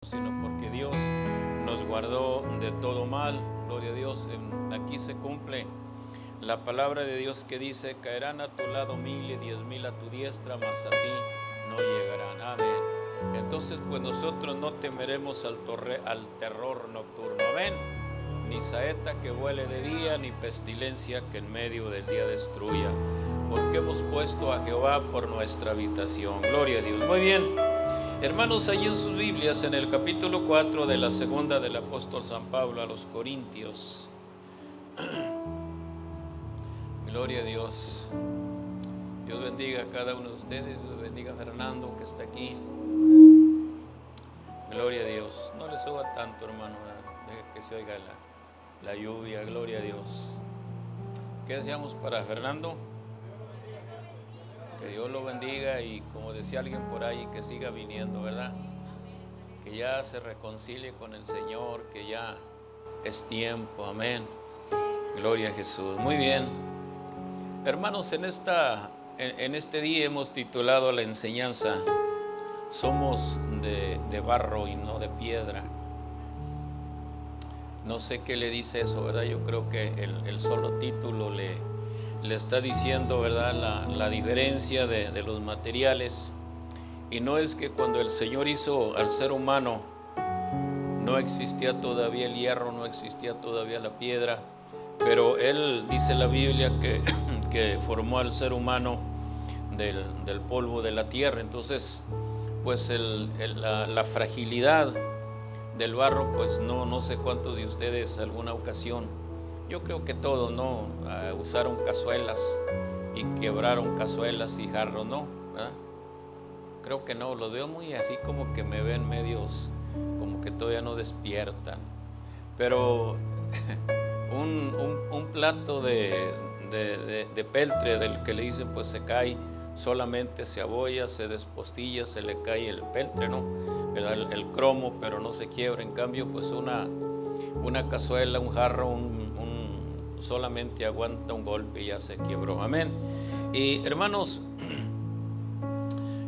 sino porque Dios nos guardó de todo mal. Gloria a Dios. Aquí se cumple la palabra de Dios que dice: caerán a tu lado 1000 y 10,000 a tu diestra, mas a ti no llegarán. Amén. Entonces, pues nosotros no temeremos al terror nocturno. Amén. Ni saeta que vuele de día, ni pestilencia que en medio del día destruya, porque hemos puesto a Jehová por nuestra habitación. Gloria a Dios. Muy bien, hermanos, ahí en sus Biblias, en el capítulo 4 de la segunda del apóstol San Pablo a los Corintios. Gloria a Dios. Dios bendiga a cada uno de ustedes. Dios bendiga a Fernando, que está aquí. Gloria a Dios. No le suba tanto, hermano, deje que se oiga la lluvia. Gloria a Dios. ¿Qué deseamos para Fernando? Que Dios lo bendiga, y como decía alguien por ahí, que siga viniendo, ¿verdad? Que ya se reconcilie con el Señor, que ya es tiempo. Amén. Gloria a Jesús. Muy bien, hermanos, en este día hemos titulado la enseñanza: somos de barro y no de piedra. No sé qué le dice eso, ¿verdad? Yo creo que el solo título le está diciendo, ¿verdad?, la diferencia de los materiales. Y no es que cuando el Señor hizo al ser humano no existía todavía el hierro, no existía todavía la piedra, pero Él, dice la Biblia, que formó al ser humano del polvo de la tierra. Entonces, pues la fragilidad del barro, pues no sé cuántos de ustedes alguna ocasión, yo creo que todos, ¿no?, usaron cazuelas y quebraron cazuelas y jarros, ¿no? ¿Verdad? Creo que no, los veo muy así, como que me ven medios, como que todavía no despiertan. Pero un plato de peltre, del que le dicen, pues se cae, solamente se abolla, se despostilla, se le cae el peltre, ¿no? ¿Verdad? El cromo, pero no se quiebra. En cambio, pues una cazuela, un jarro, solamente aguanta un golpe y ya se quebró. Amén. Y hermanos,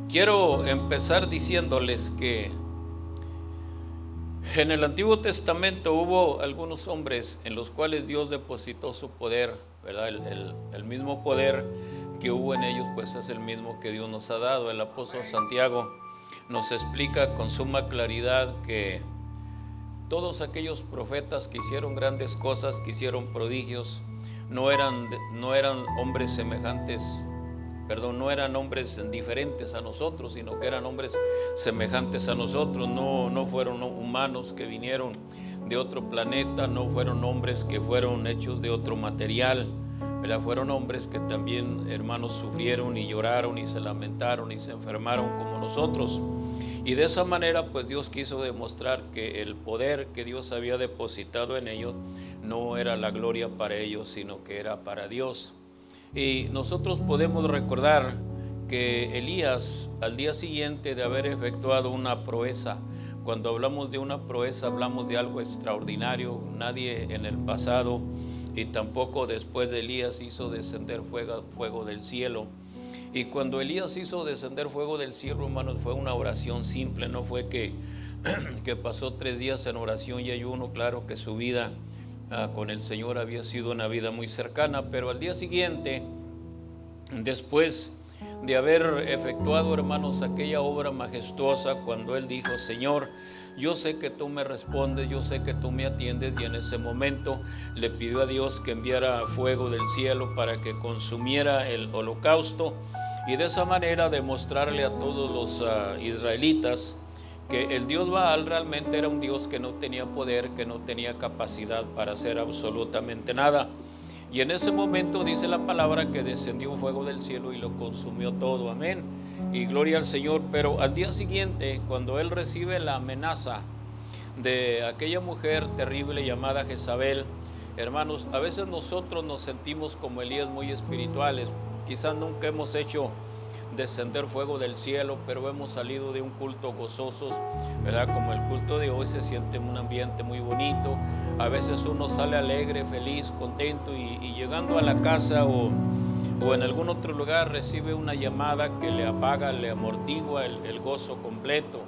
quiero empezar diciéndoles que en el Antiguo Testamento hubo algunos hombres en los cuales Dios depositó su poder, ¿verdad? El mismo poder que hubo en ellos, pues es el mismo que Dios nos ha dado. El apóstol Santiago nos explica con suma claridad que todos aquellos profetas que hicieron grandes cosas, que hicieron prodigios, no eran hombres semejantes, no eran hombres diferentes a nosotros, sino que eran hombres semejantes a nosotros. No fueron humanos que vinieron de otro planeta, no fueron hombres que fueron hechos de otro material, ¿verdad? Fueron hombres que también, hermanos, sufrieron y lloraron y se lamentaron y se enfermaron como nosotros. Y de esa manera, pues Dios quiso demostrar que el poder que Dios había depositado en ellos no era la gloria para ellos, sino que era para Dios. Y nosotros podemos recordar que Elías, al día siguiente de haber efectuado una proeza, cuando hablamos de una proeza, hablamos de algo extraordinario. Nadie en el pasado y tampoco después de Elías hizo descender fuego del cielo. Y cuando Elías hizo descender fuego del cielo, hermanos, fue una oración simple. No fue que pasó 3 días en oración y ayuno. Claro que su vida con el Señor había sido una vida muy cercana, pero al día siguiente, después de haber efectuado, hermanos, aquella obra majestuosa, cuando él dijo: Señor, yo sé que tú me respondes, yo sé que tú me atiendes, y en ese momento le pidió a Dios que enviara fuego del cielo para que consumiera el holocausto, y de esa manera demostrarle a todos los israelitas que el Dios Baal realmente era un Dios que no tenía poder, que no tenía capacidad para hacer absolutamente nada. Y en ese momento dice la palabra que descendió un fuego del cielo y lo consumió todo. Amén. Y gloria al Señor. Pero al día siguiente, cuando él recibe la amenaza de aquella mujer terrible llamada Jezabel, hermanos, a veces nosotros nos sentimos como Elías, muy espirituales. Quizás nunca hemos hecho descender fuego del cielo, pero hemos salido de un culto gozosos, ¿verdad? Como el culto de hoy, se siente un ambiente muy bonito. A veces uno sale alegre, feliz, contento, y llegando a la casa o en algún otro lugar recibe una llamada que le apaga, le amortigua el gozo completo.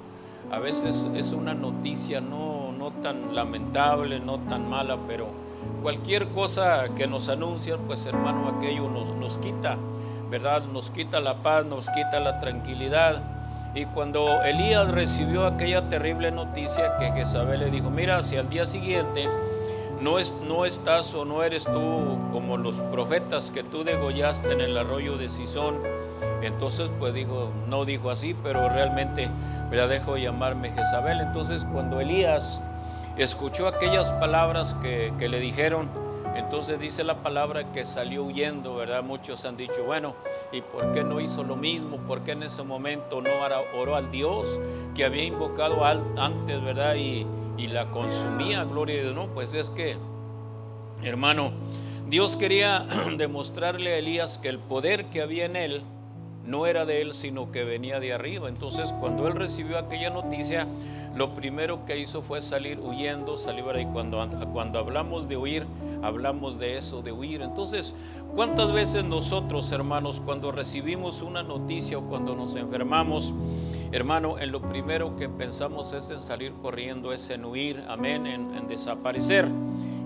a veces es una noticia no tan lamentable, no tan mala, pero cualquier cosa que nos anuncian, pues hermano, aquello nos quita, ¿verdad? Nos quita la paz, nos quita la tranquilidad. Y cuando Elías recibió aquella terrible noticia que Jezabel le dijo, mira, si al día siguiente no estás o no eres tú como los profetas que tú degollaste en el arroyo de Cisón, entonces pues no dijo así, pero realmente me la dejó llamarme Jezabel. Entonces cuando Elías escuchó aquellas palabras que le dijeron, entonces dice la palabra que salió huyendo, ¿verdad? Muchos han dicho, bueno, ¿y por qué no hizo lo mismo? ¿Por qué en ese momento no oró al Dios que había invocado antes, ¿verdad? Y la consumía, gloria a Dios. No, pues es que, hermano, Dios quería demostrarle a Elías que el poder que había en él no era de él, sino que venía de arriba. Entonces cuando él recibió aquella noticia, lo primero que hizo fue salir huyendo, y cuando hablamos de huir, hablamos de eso, de huir. Entonces, ¿cuántas veces nosotros, hermanos, cuando recibimos una noticia o cuando nos enfermamos, hermano, en lo primero que pensamos es en salir corriendo, es en huir, amén, en desaparecer?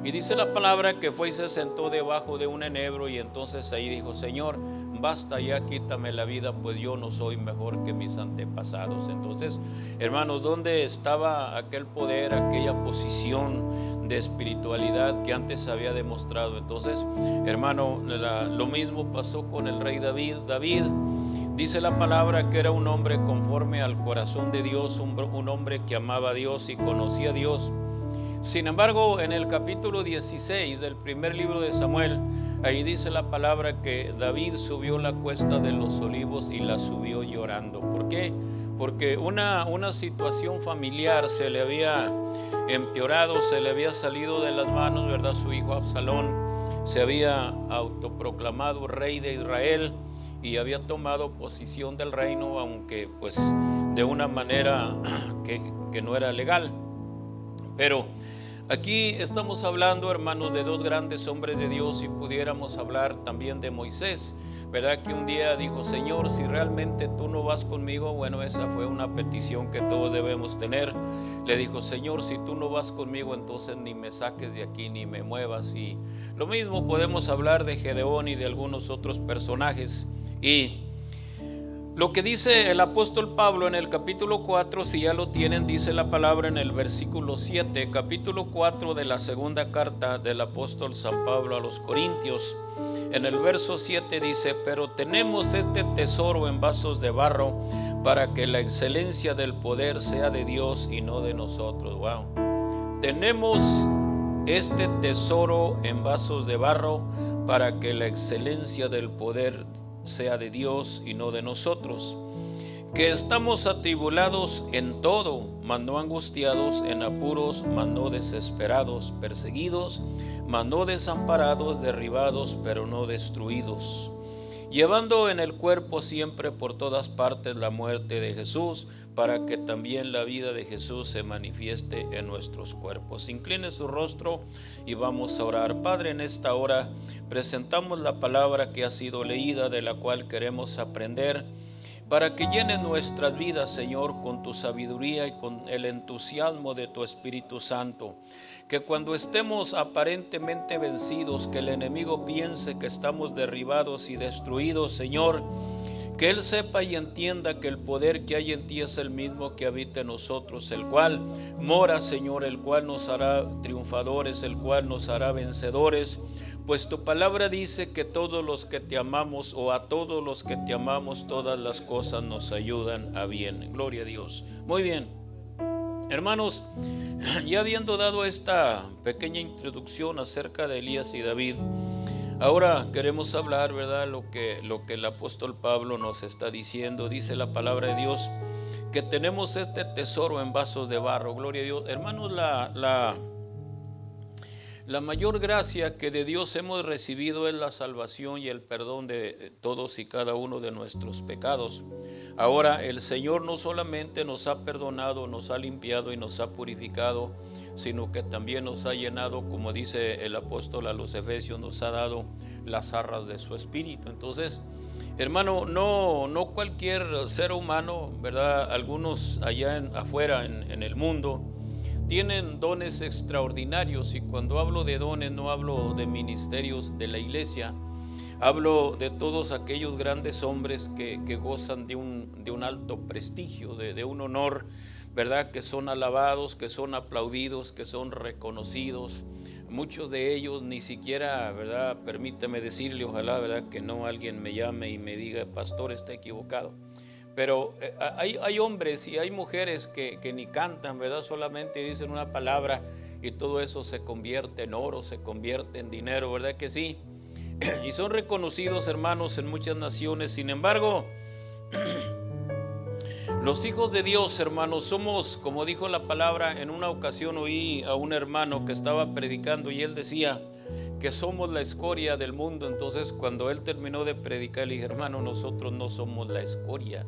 Y dice la palabra que fue y se sentó debajo de un enebro, y entonces ahí dijo, Señor, basta ya, quítame la vida, pues yo no soy mejor que mis antepasados. Entonces, hermanos, ¿dónde estaba aquel poder, aquella posición de espiritualidad que antes había demostrado? Entonces, hermano, lo mismo pasó con el rey David. David, dice la palabra que era un hombre conforme al corazón de Dios, un hombre que amaba a Dios y conocía a Dios. Sin embargo, en el capítulo 16 del primer libro de Samuel, ahí dice la palabra que David subió la cuesta de los olivos y la subió llorando. ¿Por qué? Porque una situación familiar se le había empeorado, se le había salido de las manos, ¿verdad? Su hijo Absalón se había autoproclamado rey de Israel y había tomado posesión del reino, aunque pues de una manera que no era legal. Pero aquí estamos hablando, hermanos, de dos grandes hombres de Dios, y pudiéramos hablar también de Moisés, ¿verdad? Que un día dijo, Señor, si realmente tú no vas conmigo, bueno, esa fue una petición que todos debemos tener. Le dijo, Señor, si tú no vas conmigo, entonces ni me saques de aquí, ni me muevas. Y lo mismo podemos hablar de Gedeón y de algunos otros personajes. Y lo que dice el apóstol Pablo en el capítulo 4, si ya lo tienen, dice la palabra en el versículo 7, capítulo 4 de la segunda carta del apóstol San Pablo a los Corintios. En el verso 7 dice, pero tenemos este tesoro en vasos de barro para que la excelencia del poder sea de Dios y no de nosotros. Wow. Tenemos este tesoro en vasos de barro para que la excelencia del poder sea de Dios y no de nosotros, que estamos atribulados en todo, mas no angustiados, en apuros, mas no desesperados, perseguidos, mas no desamparados, derribados, pero no destruidos, llevando en el cuerpo siempre por todas partes la muerte de Jesús, para que también la vida de Jesús se manifieste en nuestros cuerpos. Incline su rostro y vamos a orar. Padre, en esta hora presentamos la palabra que ha sido leída, de la cual queremos aprender, para que llene nuestras vidas, Señor, con tu sabiduría y con el entusiasmo de tu Espíritu Santo. Que cuando estemos aparentemente vencidos, que el enemigo piense que estamos derribados y destruidos, Señor, que Él sepa y entienda que el poder que hay en ti es el mismo que habita en nosotros, el cual mora, Señor, el cual nos hará triunfadores, el cual nos hará vencedores. Pues tu palabra dice que todos los que te amamos, o a todos los que te amamos, todas las cosas nos ayudan a bien. Gloria a Dios. Muy bien, hermanos, ya habiendo dado esta pequeña introducción acerca de Elías y David, ahora queremos hablar, ¿verdad?, lo que el apóstol Pablo nos está diciendo. Dice la palabra de Dios que tenemos este tesoro en vasos de barro. Gloria a Dios. Hermanos, la mayor gracia que de Dios hemos recibido es la salvación y el perdón de todos y cada uno de nuestros pecados. Ahora, el Señor no solamente nos ha perdonado, nos ha limpiado y nos ha purificado, sino que también nos ha llenado, como dice el apóstol a los Efesios, nos ha dado las arras de su Espíritu. Entonces, Hermano, no cualquier ser humano, ¿verdad? Algunos allá afuera en el mundo tienen dones extraordinarios, y cuando hablo de dones no hablo de ministerios de la iglesia, hablo de todos aquellos grandes hombres que gozan de un alto prestigio, de un honor, ¿verdad? Que son alabados, que son aplaudidos, que son reconocidos. Muchos de ellos ni siquiera, ¿verdad? Permítame decirle, ojalá, ¿verdad? Que no alguien me llame y me diga, pastor, está equivocado. Pero hay hombres y hay mujeres que ni cantan, ¿verdad? Solamente dicen una palabra y todo eso se convierte en oro, se convierte en dinero, ¿verdad que sí? Y son reconocidos, hermanos, en muchas naciones. Sin embargo, los hijos de Dios, hermanos, somos, como dijo la palabra, en una ocasión oí a un hermano que estaba predicando y él decía que somos la escoria del mundo. Entonces, cuando él terminó de predicar, le dije, hermano, nosotros no somos la escoria.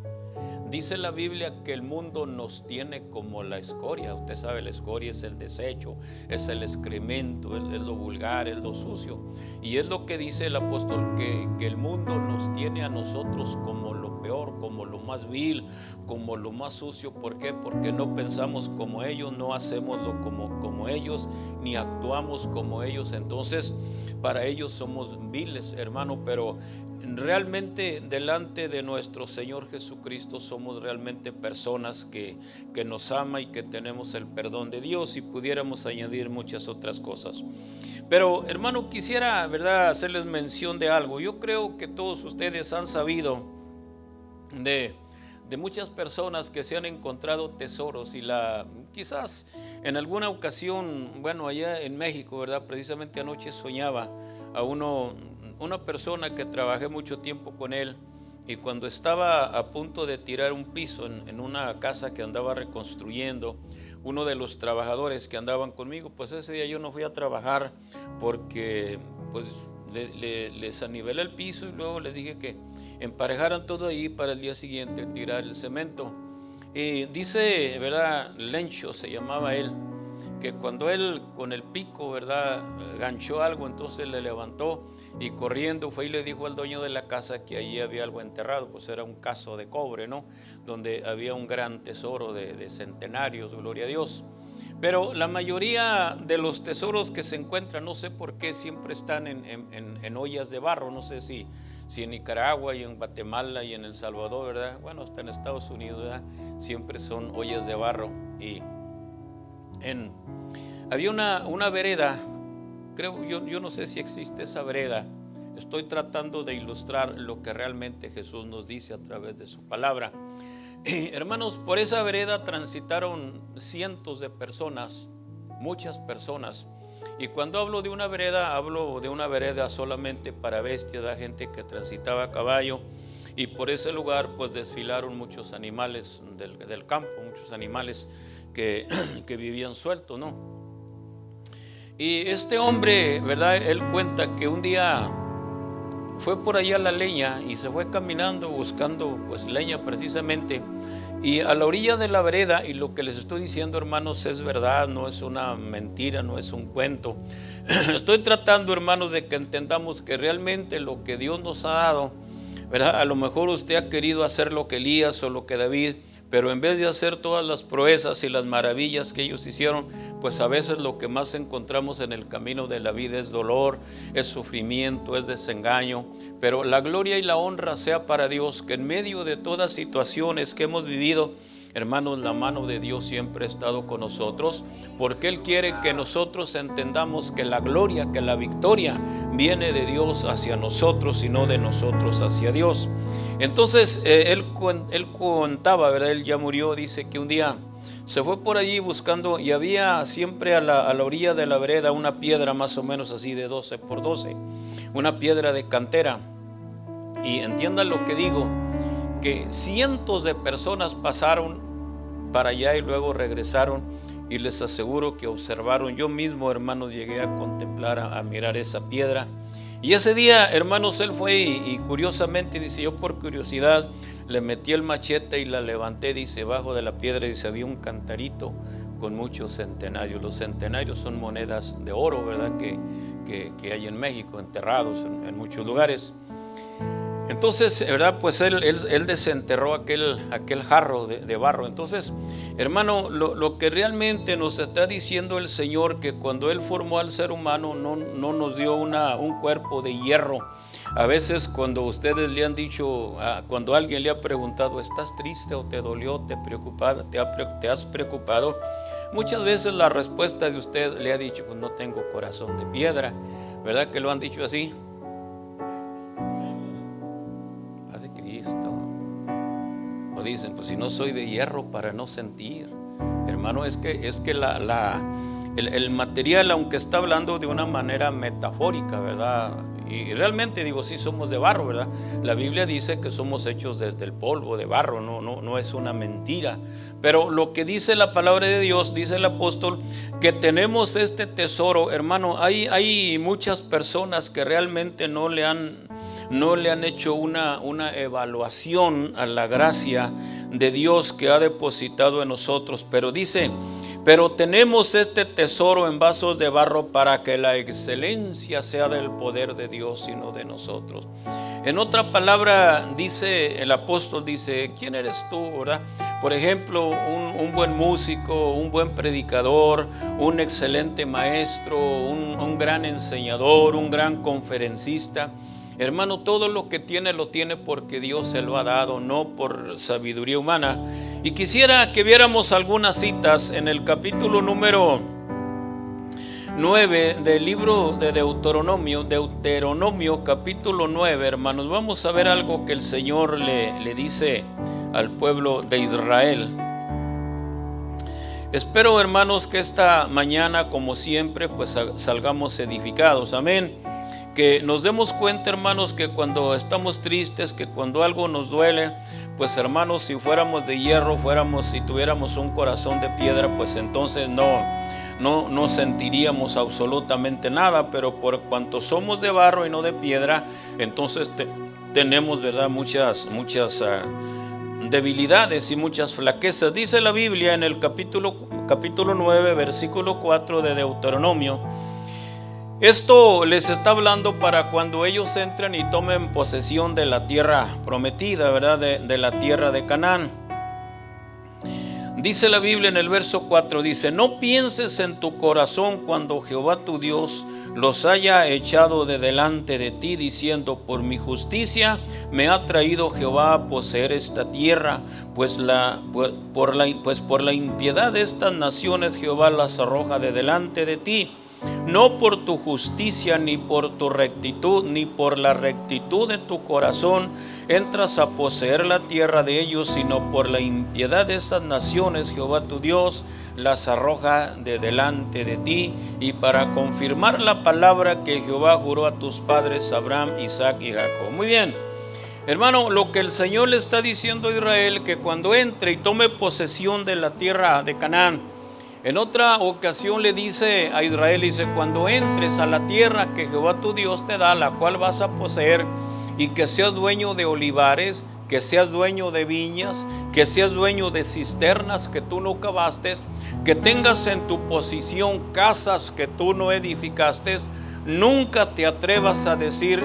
Dice la Biblia que el mundo nos tiene como la escoria. Usted sabe, la escoria es el desecho, es el excremento, es lo vulgar, es lo sucio. Y es lo que dice el apóstol, que el mundo nos tiene a nosotros como lo peor, como lo más vil, como lo más sucio. ¿Por qué? Porque no pensamos como ellos, no hacemos lo como ellos, ni actuamos como ellos. Entonces, para ellos somos viles, hermano, pero realmente delante de nuestro Señor Jesucristo somos realmente personas que nos ama y que tenemos el perdón de Dios, y pudiéramos añadir muchas otras cosas. Pero hermano, quisiera, ¿verdad?, hacerles mención de algo. Yo creo que todos ustedes han sabido de muchas personas que se han encontrado tesoros, y quizás en alguna ocasión, bueno, allá en México, ¿verdad? Precisamente anoche soñaba a una persona que trabajé mucho tiempo con él, y cuando estaba a punto de tirar un piso en una casa que andaba reconstruyendo, uno de los trabajadores que andaban conmigo, pues ese día yo no fui a trabajar porque pues les anivelé el piso, y luego les dije que emparejaran todo ahí para el día siguiente tirar el cemento. Y dice, ¿verdad?, Lencho se llamaba él, que cuando él con el pico, ¿verdad?, ganchó algo, entonces le levantó y corriendo fue y le dijo al dueño de la casa que allí había algo enterrado. Pues era un caso de cobre, ¿no?, donde había un gran tesoro de centenarios, gloria a Dios. Pero la mayoría de los tesoros que se encuentran, no sé por qué, siempre están en ollas de barro. No sé si en Nicaragua y en Guatemala y en El Salvador, ¿verdad? Bueno, hasta en Estados Unidos, ¿verdad? Siempre son ollas de barro. Y había una vereda, creo, yo no sé si existe esa vereda. Estoy tratando de ilustrar lo que realmente Jesús nos dice a través de su palabra. Hermanos, por esa vereda transitaron cientos de personas, muchas personas. Y cuando hablo de una vereda solamente para bestias, la gente que transitaba a caballo. Y por ese lugar pues desfilaron muchos animales del campo, muchos animales que vivían sueltos, ¿no? Y este hombre, ¿verdad?, él cuenta que un día fue por allá la leña y se fue caminando buscando pues leña precisamente, y a la orilla de la vereda, y lo que les estoy diciendo, hermanos, es verdad, no es una mentira, no es un cuento. Estoy tratando, hermanos, de que entendamos que realmente lo que Dios nos ha dado, ¿verdad? A lo mejor usted ha querido hacer lo que Elías o lo que David, pero en vez de hacer todas las proezas y las maravillas que ellos hicieron, pues a veces lo que más encontramos en el camino de la vida es dolor, es sufrimiento, es desengaño. Pero la gloria y la honra sea para Dios, que en medio de todas situaciones que hemos vivido, hermanos, la mano de Dios siempre ha estado con nosotros, porque Él quiere que nosotros entendamos que la gloria, que la victoria viene de Dios hacia nosotros y no de nosotros hacia Dios. Entonces él contaba, ¿verdad? Él ya murió, dice que un día se fue por allí buscando, y había siempre a la orilla de la vereda una piedra más o menos así de 12 por 12, una piedra de cantera. Y entiendan lo que digo, que cientos de personas pasaron para allá y luego regresaron, y les aseguro que observaron. Yo mismo, hermanos, llegué a contemplar, a mirar esa piedra. Y ese día, hermanos, él fue y curiosamente, dice, yo por curiosidad le metí el machete y la levanté, dice, bajo de la piedra, dice, había un cantarito con muchos centenarios. Los centenarios son monedas de oro, ¿verdad?, que hay en México, enterrados en muchos lugares. Entonces, ¿verdad? Pues él desenterró aquel jarro de barro. Entonces, hermano, lo que realmente nos está diciendo el Señor, que cuando Él formó al ser humano, no nos dio un cuerpo de hierro. A veces cuando ustedes le han dicho, cuando alguien le ha preguntado, ¿estás triste o te dolió, te has preocupado? Muchas veces la respuesta de usted le ha dicho, pues no tengo corazón de piedra. ¿Verdad que lo han dicho así? O dicen, pues si no soy de hierro para no sentir. Hermano, es que el material, aunque está hablando de una manera metafórica, ¿verdad? Y realmente digo, sí somos de barro, ¿verdad? La Biblia dice que somos hechos del polvo, de barro, no es una mentira. Pero lo que dice la palabra de Dios, dice el apóstol, que tenemos este tesoro. Hermano, hay muchas personas que realmente no le han hecho una evaluación a la gracia de Dios que ha depositado en nosotros. Pero dice, pero tenemos este tesoro en vasos de barro para que la excelencia sea del poder de Dios y no de nosotros. En otra palabra, dice el apóstol, dice, ¿quién eres tú, verdad? Por ejemplo, un buen músico, un buen predicador, un excelente maestro, un gran enseñador, un gran conferencista. Hermano, todo lo que tiene lo tiene porque Dios se lo ha dado, no por sabiduría humana. Y quisiera que viéramos algunas citas en el capítulo número 9 del libro de Deuteronomio capítulo 9, hermanos. Vamos a ver algo que el Señor le dice al pueblo de Israel. Espero, hermanos, que esta mañana, como siempre, pues salgamos edificados. Amén. Que nos demos cuenta, hermanos, que cuando estamos tristes, que cuando algo nos duele, pues hermanos, si fuéramos de hierro, si tuviéramos un corazón de piedra, pues entonces no sentiríamos absolutamente nada. Pero por cuanto somos de barro y no de piedra, entonces tenemos, ¿verdad?, muchas debilidades y muchas flaquezas. Dice la Biblia en el capítulo 9, versículo 4 de Deuteronomio. Esto les está hablando para cuando ellos entren y tomen posesión de la tierra prometida, ¿verdad? De la tierra de Canaán. Dice la Biblia en el verso 4, dice, no pienses en tu corazón cuando Jehová tu Dios los haya echado de delante de ti, diciendo, por mi justicia me ha traído Jehová a poseer esta tierra, pues por la impiedad de estas naciones Jehová las arroja de delante de ti. No por tu justicia, ni por tu rectitud, ni por la rectitud de tu corazón entras a poseer la tierra de ellos, sino por la impiedad de esas naciones Jehová tu Dios las arroja de delante de ti, y para confirmar la palabra que Jehová juró a tus padres Abraham, Isaac y Jacob. Muy bien, hermano, lo que el Señor le está diciendo a Israel, que cuando entre y tome posesión de la tierra de Canaán. En otra ocasión le dice a Israel, dice, cuando entres a la tierra que Jehová tu Dios te da, la cual vas a poseer, y que seas dueño de olivares, que seas dueño de viñas, que seas dueño de cisternas que tú no cavaste, que tengas en tu posesión casas que tú no edificaste, nunca te atrevas a decir,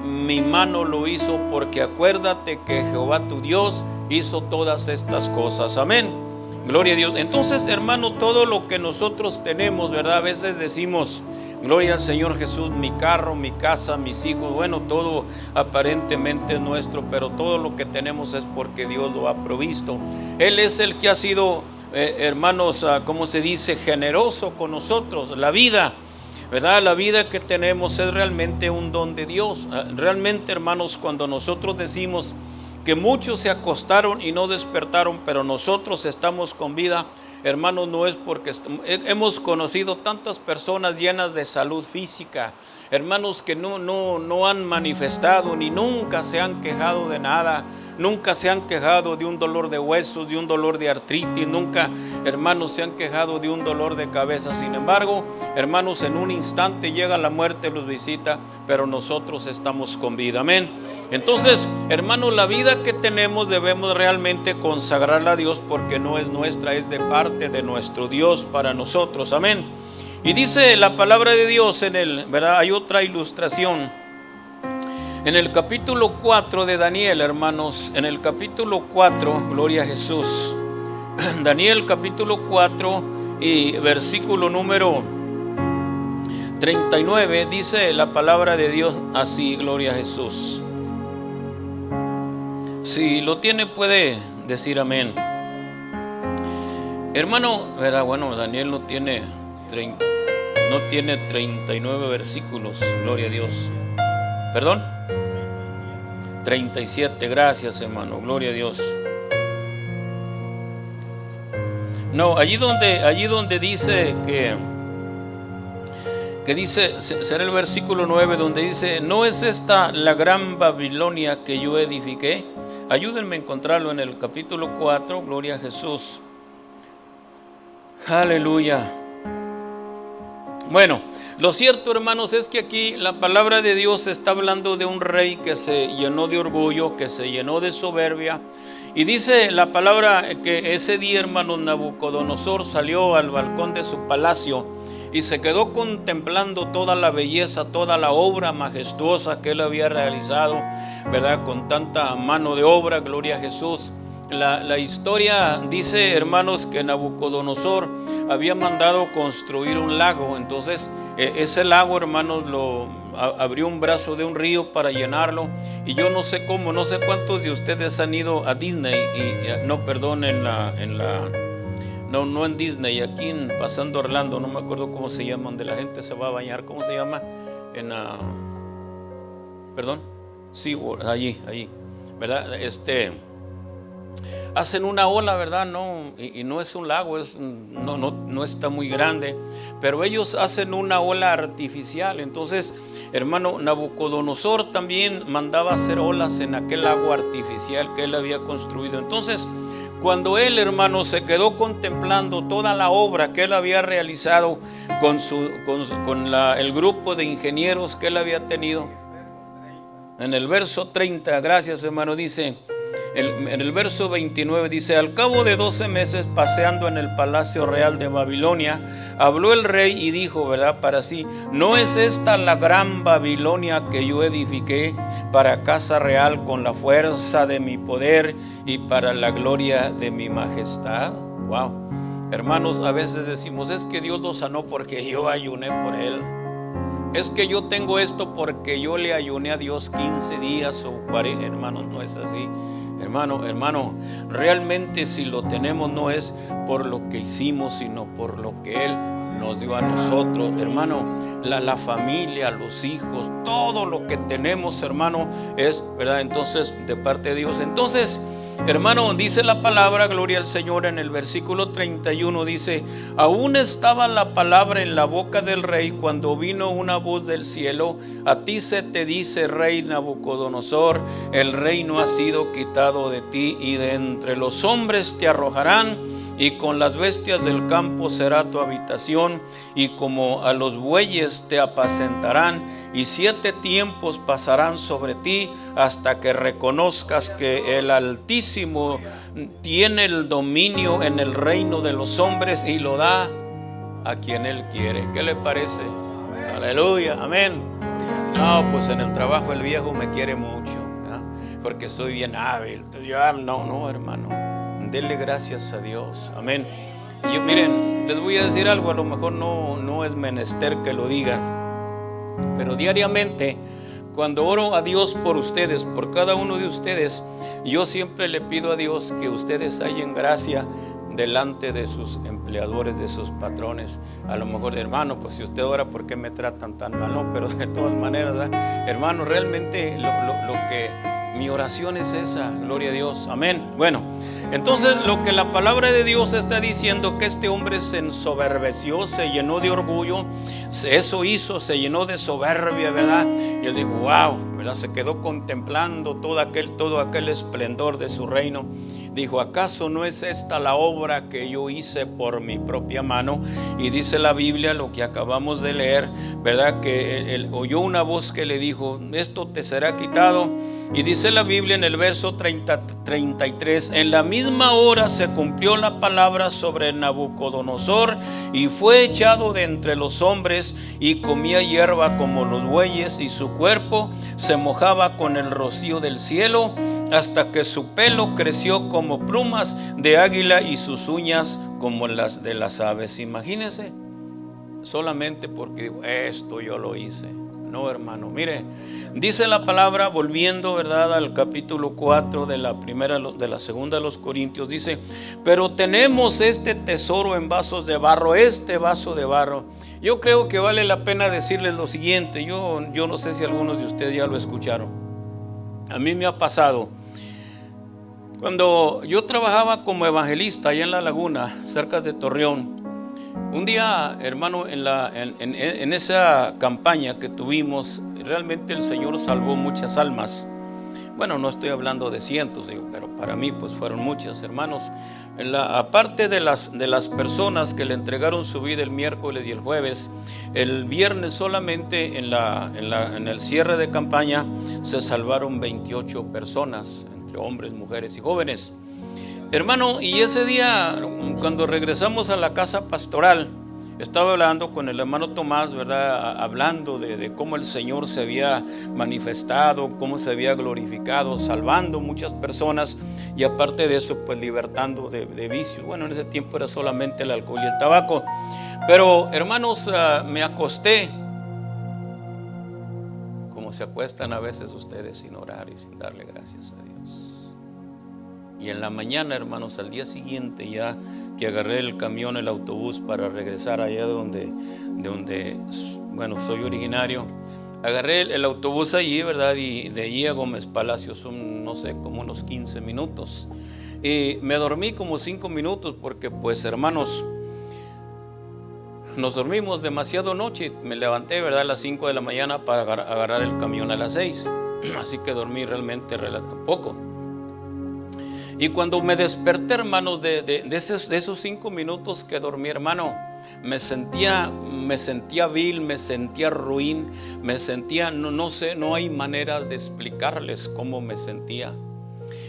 mi mano lo hizo, porque acuérdate que Jehová tu Dios hizo todas estas cosas. Amén. Gloria a Dios. Entonces, hermano, todo lo que nosotros tenemos, ¿verdad? A veces decimos, gloria al Señor Jesús, mi carro, mi casa, mis hijos, bueno, todo aparentemente es nuestro, pero todo lo que tenemos es porque Dios lo ha provisto. Él es el que ha sido, hermanos, ¿cómo se dice?, generoso con nosotros. La vida, ¿verdad? La vida que tenemos es realmente un don de Dios. Realmente, hermanos, cuando nosotros decimos que muchos se acostaron y no despertaron, pero nosotros estamos con vida, hermanos, no es porque hemos conocido tantas personas llenas de salud física, hermanos, que no han manifestado ni nunca se han quejado de nada. Nunca se han quejado de un dolor de huesos, de un dolor de artritis, nunca, hermanos, se han quejado de un dolor de cabeza. Sin embargo, hermanos, en un instante llega la muerte, los visita, pero nosotros estamos con vida. Amén. Entonces, hermanos, la vida que tenemos debemos realmente consagrarla a Dios, porque no es nuestra, es de parte de nuestro Dios para nosotros. Amén. Y dice la palabra de Dios ¿verdad? Hay otra ilustración. En el capítulo 4 de Daniel, hermanos, en el capítulo 4, gloria a Jesús. Daniel capítulo 4 y versículo número 39, dice la palabra de Dios así, gloria a Jesús. Si lo tiene puede decir amén. Hermano, ¿verdad? Bueno, Daniel no tiene 39 versículos, gloria a Dios. ¿Perdón? 37, gracias hermano, gloria a Dios. No, allí donde dice que dice, será el versículo 9 donde dice, ¿no es esta la gran Babilonia que yo edifiqué? Ayúdenme a encontrarlo en el capítulo 4, gloria a Jesús. Aleluya. Bueno, lo cierto, hermanos, es que aquí la palabra de Dios está hablando de un rey que se llenó de orgullo, que se llenó de soberbia. Y dice la palabra que ese día, hermanos, Nabucodonosor salió al balcón de su palacio y se quedó contemplando toda la belleza, toda la obra majestuosa que él había realizado, ¿verdad? Con tanta mano de obra, gloria a Jesús. La historia dice, hermanos, que Nabucodonosor había mandado construir un lago. Entonces ese lago, hermanos, abrió un brazo de un río para llenarlo. Y yo no sé cómo, no sé cuántos de ustedes han ido a Disney no en Disney, aquí pasando Orlando, no me acuerdo cómo se llama, donde la gente se va a bañar, ¿cómo se llama? SeaWorld, allí, ¿verdad? Hacen una ola, ¿verdad? No, y no es un lago, no está muy grande, pero ellos hacen una ola artificial. Entonces, hermano, Nabucodonosor también mandaba hacer olas en aquel lago artificial que él había construido. Entonces, cuando él, hermano, se quedó contemplando toda la obra que él había realizado con el grupo de ingenieros que él había tenido, en el verso 30, gracias hermano, dice, en el verso 29 dice, al cabo de 12 meses paseando en el palacio real de Babilonia, habló el rey y dijo, ¿verdad? Para sí, ¿no es esta la gran Babilonia que yo edifiqué para casa real con la fuerza de mi poder y para la gloria de mi majestad? Wow. Hermanos, a veces decimos, es que Dios lo sanó porque yo ayuné por él. Es que yo tengo esto porque yo le ayuné a Dios 15 días o 40. Hermanos, no es así. Hermano, realmente si lo tenemos no es por lo que hicimos, sino por lo que Él nos dio a nosotros. Hermano, la familia, los hijos, todo lo que tenemos, hermano, es, ¿verdad? Entonces, de parte de Dios. Entonces, hermano, dice la palabra, gloria al Señor, en el versículo 31 dice, aún estaba la palabra en la boca del rey cuando vino una voz del cielo, a ti se te dice, rey Nabucodonosor, el reino ha sido quitado de ti y de entre los hombres te arrojarán, y con las bestias del campo será tu habitación, y como a los bueyes te apacentarán, y 7 tiempos pasarán sobre ti hasta que reconozcas que el Altísimo tiene el dominio en el reino de los hombres y lo da a quien Él quiere. ¿Qué le parece? Amén. Aleluya, amén. No, pues en el trabajo el viejo me quiere mucho, ¿no? Porque soy bien hábil. No, hermano, denle gracias a Dios, amén. Y miren, les voy a decir algo, a lo mejor no es menester que lo digan, pero diariamente cuando oro a Dios por ustedes, por cada uno de ustedes, yo siempre le pido a Dios que ustedes hallen gracia delante de sus empleadores, de sus patrones. A lo mejor, hermano, pues si usted ora, ¿por qué me tratan tan mal? No, pero de todas maneras, ¿verdad? Hermano, realmente lo que mi oración es esa, gloria a Dios, amén. Bueno, entonces lo que la palabra de Dios está diciendo, que este hombre se ensoberbeció, se llenó de orgullo, se llenó de soberbia, ¿verdad? Y él dijo, wow, ¿verdad? Se quedó contemplando todo aquel esplendor de su reino. Dijo, ¿acaso no es esta la obra que yo hice por mi propia mano? Y dice la Biblia, lo que acabamos de leer, ¿verdad? Que él oyó una voz que le dijo, esto te será quitado Y dice la Biblia en el verso 33, en la misma hora se cumplió la palabra sobre Nabucodonosor, y fue echado de entre los hombres, y comía hierba como los bueyes, y su cuerpo se mojaba con el rocío del cielo, hasta que su pelo creció como plumas de águila y sus uñas como las de las aves. Imagínense, solamente porque digo, esto yo lo hice. No, hermano, mire, dice la palabra, volviendo, ¿verdad?, al capítulo 4 de la segunda de los Corintios, dice, pero tenemos este tesoro en vasos de barro, este vaso de barro. Yo creo que vale la pena decirles lo siguiente, yo no sé si algunos de ustedes ya lo escucharon. A mí me ha pasado, cuando yo trabajaba como evangelista allá en La Laguna, cerca de Torreón, un día, hermano, en esa campaña que tuvimos, realmente el Señor salvó muchas almas. Bueno, no estoy hablando de cientos, pero para mí pues fueron muchas, hermanos. Aparte de las personas que le entregaron su vida el miércoles y el jueves, el viernes solamente en el cierre de campaña se salvaron 28 personas, entre hombres, mujeres y jóvenes. Hermano, y ese día, cuando regresamos a la casa pastoral, estaba hablando con el hermano Tomás, ¿verdad? Hablando de cómo el Señor se había manifestado, cómo se había glorificado, salvando muchas personas, y aparte de eso, pues libertando de vicios. Bueno, en ese tiempo era solamente el alcohol y el tabaco. Pero, hermanos, me acosté, como se acuestan a veces ustedes, sin orar y sin darle gracias a Dios. Y en la mañana, hermanos, al día siguiente, ya que agarré el camión, el autobús para regresar allá de donde bueno, soy originario, agarré el autobús allí, ¿verdad? Y de allí a Gómez Palacio son, no sé, como unos 15 minutos. Y me dormí como 5 minutos porque, pues, hermanos, nos dormimos demasiado noche. Me levanté, ¿verdad?, a las 5 de la mañana para agarrar el camión a las 6. Así que dormí realmente poco. Y cuando me desperté, hermanos, de esos 5 minutos que dormí, hermano, me sentía vil, me sentía ruin, me sentía, no sé, no hay manera de explicarles cómo me sentía.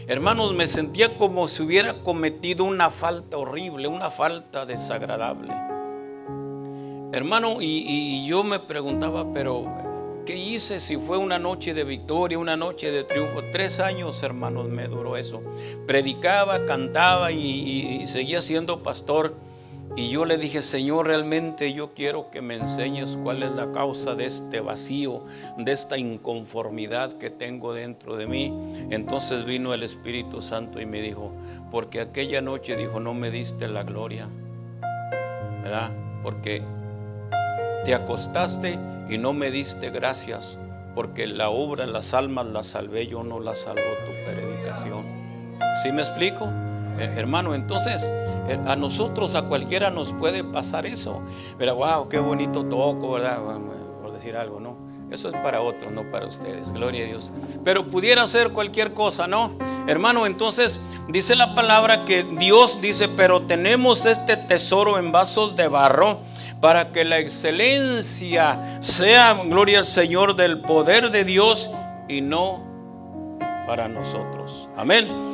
Hermanos, me sentía como si hubiera cometido una falta horrible, una falta desagradable. Hermano, y yo me preguntaba, pero ¿qué hice si fue una noche de victoria, una noche de triunfo? 3 años, hermanos, me duró eso. Predicaba, cantaba y seguía siendo pastor. Y yo le dije, Señor, realmente yo quiero que me enseñes cuál es la causa de este vacío, de esta inconformidad que tengo dentro de mí. Entonces vino el Espíritu Santo y me dijo, porque aquella noche, dijo, no me diste la gloria, ¿verdad? Porque te acostaste y no me diste gracias, porque la obra en las almas la salvé yo, no la salvó tu predicación. ¿Sí me explico? Hermano, entonces a nosotros, a cualquiera nos puede pasar eso. Pero wow, qué bonito toco, ¿verdad? Por decir algo, ¿no? Eso es para otros, no para ustedes, gloria a Dios. Pero pudiera ser cualquier cosa, ¿no? Hermano, entonces dice la palabra que Dios dice, pero tenemos este tesoro en vasos de barro, para que la excelencia sea, gloria al Señor, del poder de Dios y no para nosotros. Amén.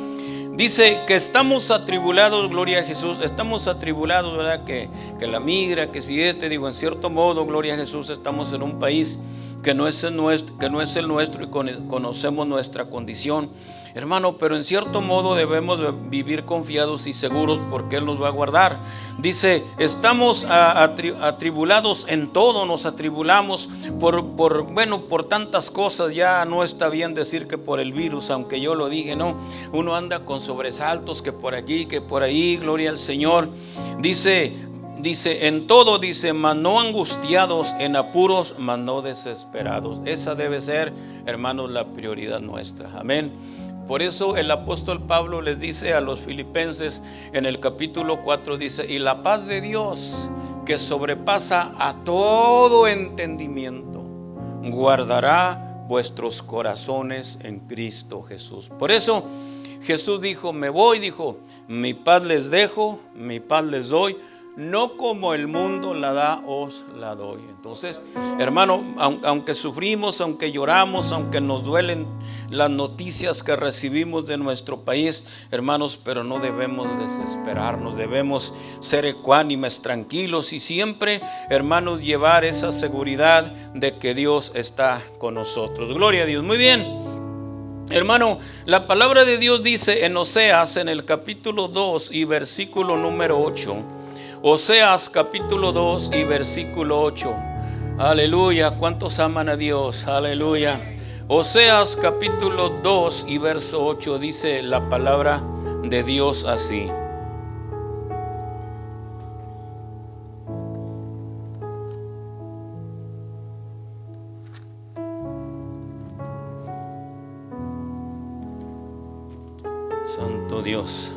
Dice que estamos atribulados, gloria a Jesús, estamos atribulados, ¿verdad? Que la migra, que si digo, en cierto modo, gloria a Jesús, estamos en un país que no es el nuestro y conocemos nuestra condición, hermano, pero en cierto modo debemos vivir confiados y seguros porque Él nos va a guardar. Dice, estamos atribulados en todo, nos atribulamos por tantas cosas. Ya no está bien decir que por el virus, aunque yo lo dije, no, uno anda con sobresaltos, que por aquí, que por ahí, gloria al Señor. Dice, en todo, dice, mas no angustiados, en apuros, mas no desesperados. Esa debe ser, hermanos, la prioridad nuestra. Amén. Por eso el apóstol Pablo les dice a los filipenses en el capítulo 4, dice, y la paz de Dios, que sobrepasa a todo entendimiento, guardará vuestros corazones en Cristo Jesús. Por eso Jesús dijo, me voy, dijo, mi paz les dejo, mi paz les doy. no como el mundo la da, os la doy. Entonces, hermano, aunque sufrimos, aunque lloramos, aunque nos duelen las noticias que recibimos de nuestro país, hermanos, pero no debemos desesperarnos, debemos ser ecuánimes, tranquilos y siempre, hermanos, llevar esa seguridad de que Dios está con nosotros. Gloria a Dios. Muy bien. Hermano, la palabra de Dios dice en Oseas, en el capítulo 2 y versículo número 8. Oseas capítulo 2 y versículo 8. Aleluya. ¿Cuántos aman a Dios? Aleluya. Oseas capítulo 2 y verso 8 dice la palabra de Dios así. Santo Dios.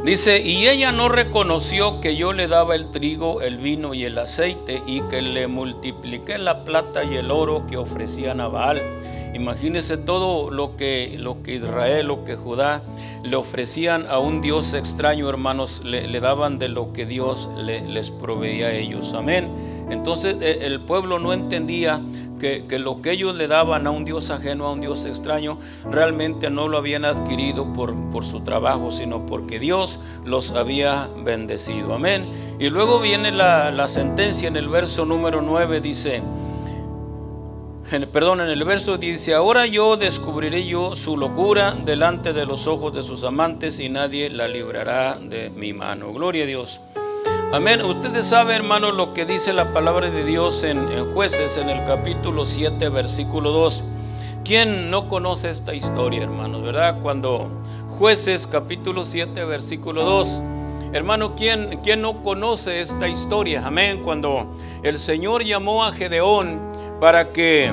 Dice, y ella no reconoció que yo le daba el trigo, el vino y el aceite, y que le multipliqué la plata y el oro que ofrecían a Baal. Imagínense todo lo que Israel, lo que Judá le ofrecían a un Dios extraño, hermanos, le daban de lo que Dios les proveía a ellos. Amén. Entonces el pueblo no entendía que lo que ellos le daban a un Dios ajeno, a un Dios extraño, realmente no lo habían adquirido por su trabajo, sino porque Dios los había bendecido. Amén. Y luego viene la sentencia en el verso número 9, dice, en el verso dice, ahora yo descubriré yo su locura delante de los ojos de sus amantes y nadie la librará de mi mano. Gloria a Dios. Amén. Ustedes saben, hermanos, lo que dice la palabra de Dios en Jueces, en el capítulo 7, versículo 2. ¿Quién no conoce esta historia, hermanos? ¿Verdad? Cuando Jueces, capítulo 7, versículo 2. Hermano, ¿quién no conoce esta historia? Amén. Cuando el Señor llamó a Gedeón para que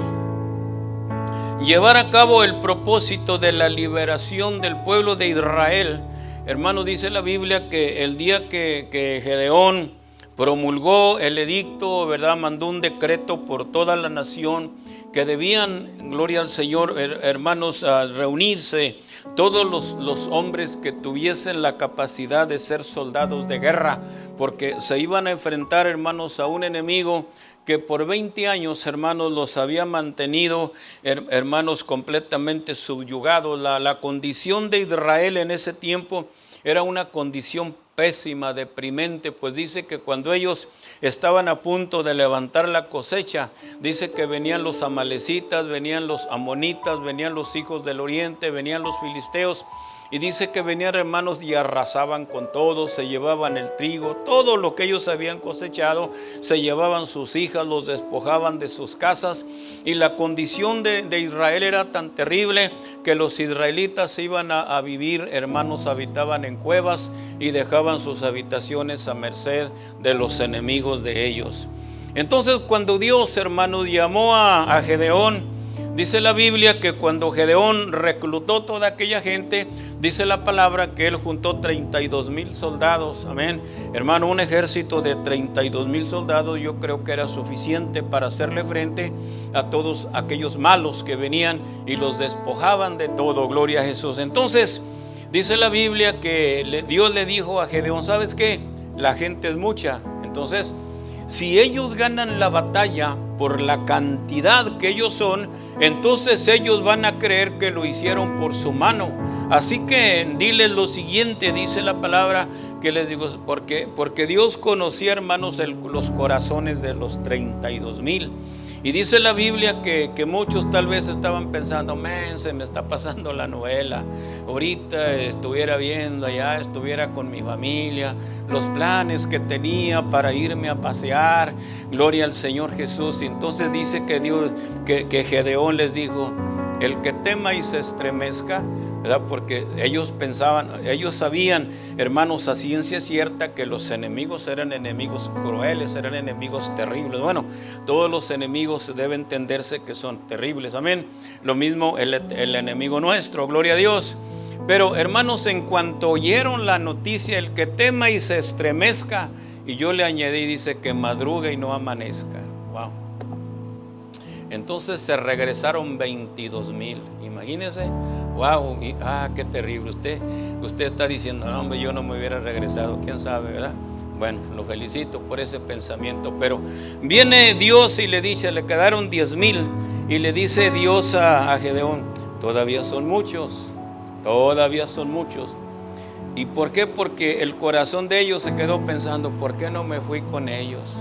llevara a cabo el propósito de la liberación del pueblo de Israel. Hermano, dice la Biblia que el día que Gedeón promulgó el edicto, ¿verdad? Mandó un decreto por toda la nación que debían, gloria al Señor, hermanos, a reunirse todos los hombres que tuviesen la capacidad de ser soldados de guerra, porque se iban a enfrentar, hermanos, a un enemigo que por 20 años, hermanos, los había mantenido, hermanos, completamente subyugados. La condición de Israel en ese tiempo era una condición pésima, deprimente, pues dice que cuando ellos estaban a punto de levantar la cosecha, dice que venían los amalecitas, venían los amonitas, venían los hijos del oriente, venían los filisteos, y dice que venían, hermanos, y arrasaban con todo, se llevaban el trigo, todo lo que ellos habían cosechado, se llevaban sus hijas, los despojaban de sus casas, y la condición de Israel era tan terrible que los israelitas se iban a vivir, hermanos, habitaban en cuevas y dejaban sus habitaciones a merced de los enemigos de ellos. Entonces, cuando Dios, hermanos, llamó a Gedeón, dice la Biblia que cuando Gedeón reclutó toda aquella gente, dice la palabra que él juntó 32,000 soldados. Amén. Hermano, un ejército de 32,000 soldados yo creo que era suficiente para hacerle frente a todos aquellos malos que venían y los despojaban de todo. Gloria a Jesús. Entonces, dice la Biblia que Dios le dijo a Gedeón, ¿sabes qué? La gente es mucha. Entonces, si ellos ganan la batalla por la cantidad que ellos son, entonces ellos van a creer que lo hicieron por su mano. Así que diles lo siguiente, dice la palabra que les digo, porque Dios conocía, hermanos, los corazones de los 32,000. Y dice la Biblia que muchos tal vez estaban pensando, se me está pasando la novela, ahorita estuviera viendo allá, estuviera con mi familia, los planes que tenía para irme a pasear, gloria al Señor Jesús. Y entonces dice que Dios, que Gedeón les dijo, el que tema y se estremezca, ¿verdad? Porque ellos sabían, hermanos, a ciencia cierta que los enemigos eran enemigos crueles, eran enemigos terribles. Bueno, todos los enemigos deben entenderse que son terribles, amén. Lo mismo el enemigo nuestro, gloria a Dios. Pero, hermanos, en cuanto oyeron la noticia, el que tema y se estremezca, y yo le añadí, dice que madrugue y no amanezca. Wow. Entonces se regresaron 22,000. Imagínense, wow, qué terrible. Usted está diciendo, no, hombre, yo no me hubiera regresado, quién sabe, ¿verdad? Bueno, lo felicito por ese pensamiento, pero viene Dios y le dice, le quedaron 10,000, y le dice Dios a Gedeón, todavía son muchos. ¿Y por qué? Porque el corazón de ellos se quedó pensando, ¿por qué no me fui con ellos?